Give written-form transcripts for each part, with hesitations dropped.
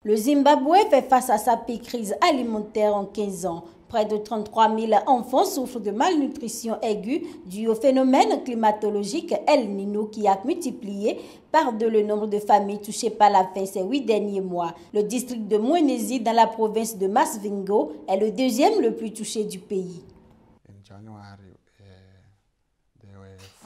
Le Zimbabwe fait face à sa pire crise alimentaire en 15 ans. Près de 33 000 enfants souffrent de malnutrition aiguë due au phénomène climatologique El Niño qui a multiplié par deux le nombre de familles touchées par la faim ces 8 derniers mois. Le district de Mwenezi dans la province de Masvingo est le deuxième le plus touché du pays.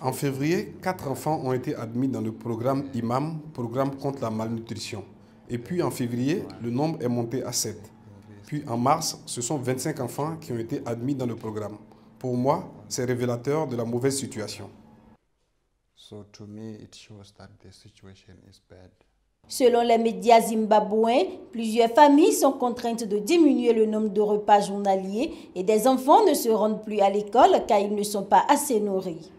En février, 4 enfants ont été admis dans le programme IMAM, programme contre la malnutrition. Et puis en février, le nombre est monté à 7. Puis en mars, ce sont 25 enfants qui ont été admis dans le programme. Pour moi, c'est révélateur de la mauvaise situation. Selon les médias zimbabwéens, plusieurs familles sont contraintes de diminuer le nombre de repas journaliers et des enfants ne se rendent plus à l'école car ils ne sont pas assez nourris.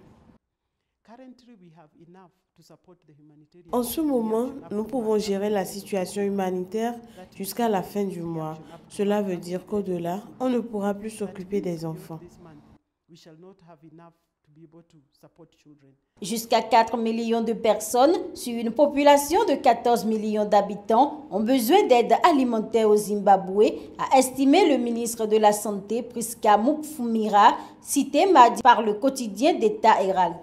En ce moment, nous pouvons gérer la situation humanitaire jusqu'à la fin du mois. Cela veut dire qu'au-delà, on ne pourra plus s'occuper des enfants. Jusqu'à 4 millions de personnes sur une population de 14 millions d'habitants ont besoin d'aide alimentaire au Zimbabwe, a estimé le ministre de la Santé Priska Mufumira, cité mardi par le quotidien d'État Herald.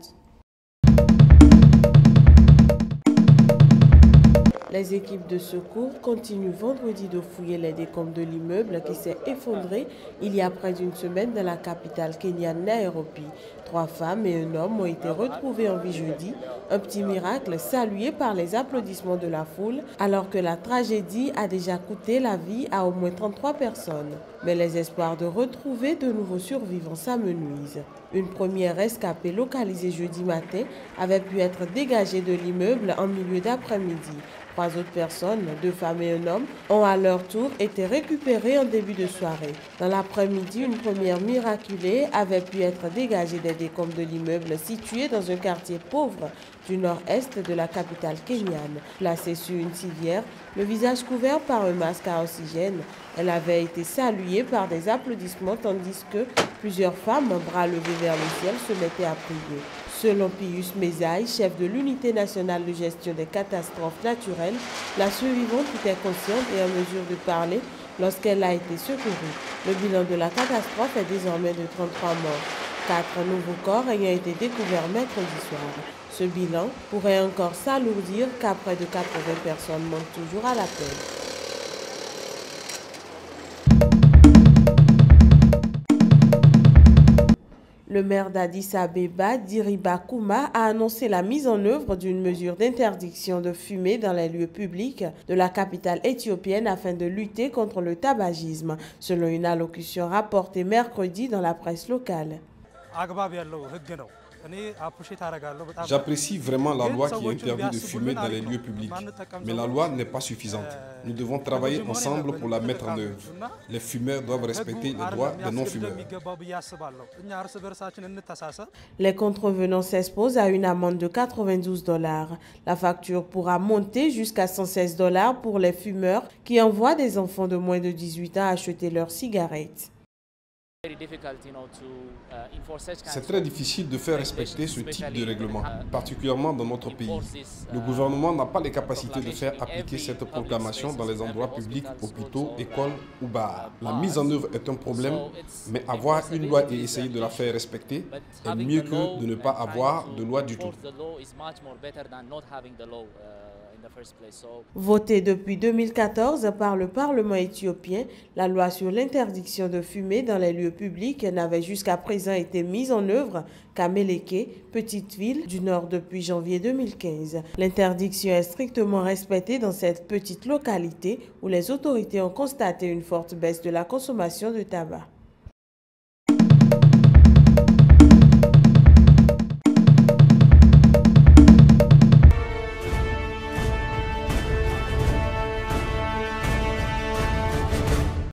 Les équipes de secours continuent vendredi de fouiller les décombres de l'immeuble qui s'est effondré il y a près d'une semaine dans la capitale kenyane Nairobi. 3 femmes et un homme ont été retrouvés en vie jeudi, un petit miracle salué par les applaudissements de la foule, alors que la tragédie a déjà coûté la vie à au moins 33 personnes. Mais les espoirs de retrouver de nouveaux survivants s'amenuisent. Une première rescapée localisée jeudi matin avait pu être dégagée de l'immeuble en milieu d'après-midi. 3 autres personnes, 2 femmes et un homme, ont à leur tour été récupérées en début de soirée. Dans l'après-midi, une première miraculée avait pu être dégagée des décombres de l'immeuble situé dans un quartier pauvre du nord-est de la capitale kenyane. Placée sur une civière, le visage couvert par un masque à oxygène, elle avait été saluée par des applaudissements tandis que plusieurs femmes, bras levés vers le ciel, se mettaient à prier. Selon Pius Mezaï, chef de l'unité nationale de gestion des catastrophes naturelles, la survivante était consciente et en mesure de parler lorsqu'elle a été secourue. Le bilan de la catastrophe est désormais de 33 morts. 4 nouveaux corps ayant été découverts mercredi soir. Ce bilan pourrait encore s'alourdir car près de 80 personnes manquent toujours à l'appel. Le maire d'Addis Abeba, Diriba Kouma, a annoncé la mise en œuvre d'une mesure d'interdiction de fumer dans les lieux publics de la capitale éthiopienne afin de lutter contre le tabagisme, selon une allocution rapportée mercredi dans la presse locale. J'apprécie vraiment la loi qui interdit de fumer dans les lieux publics, mais la loi n'est pas suffisante. Nous devons travailler ensemble pour la mettre en œuvre. Les fumeurs doivent respecter les droits des non-fumeurs. Les contrevenants s'exposent à une amende de 92 $. La facture pourra monter jusqu'à 116 $ pour les fumeurs qui envoient des enfants de moins de 18 ans acheter leurs cigarettes. C'est très difficile de faire respecter ce type de règlement, particulièrement dans notre pays. Le gouvernement n'a pas les capacités de faire appliquer cette proclamation dans les endroits publics, hôpitaux, écoles ou bars. La mise en œuvre est un problème, mais avoir une loi et essayer de la faire respecter est mieux que de ne pas avoir de loi du tout. Votée depuis 2014 par le Parlement éthiopien, la loi sur l'interdiction de fumer dans les lieux publics n'avait jusqu'à présent été mise en œuvre qu'à Meleke, petite ville du nord depuis janvier 2015. L'interdiction est strictement respectée dans cette petite localité où les autorités ont constaté une forte baisse de la consommation de tabac.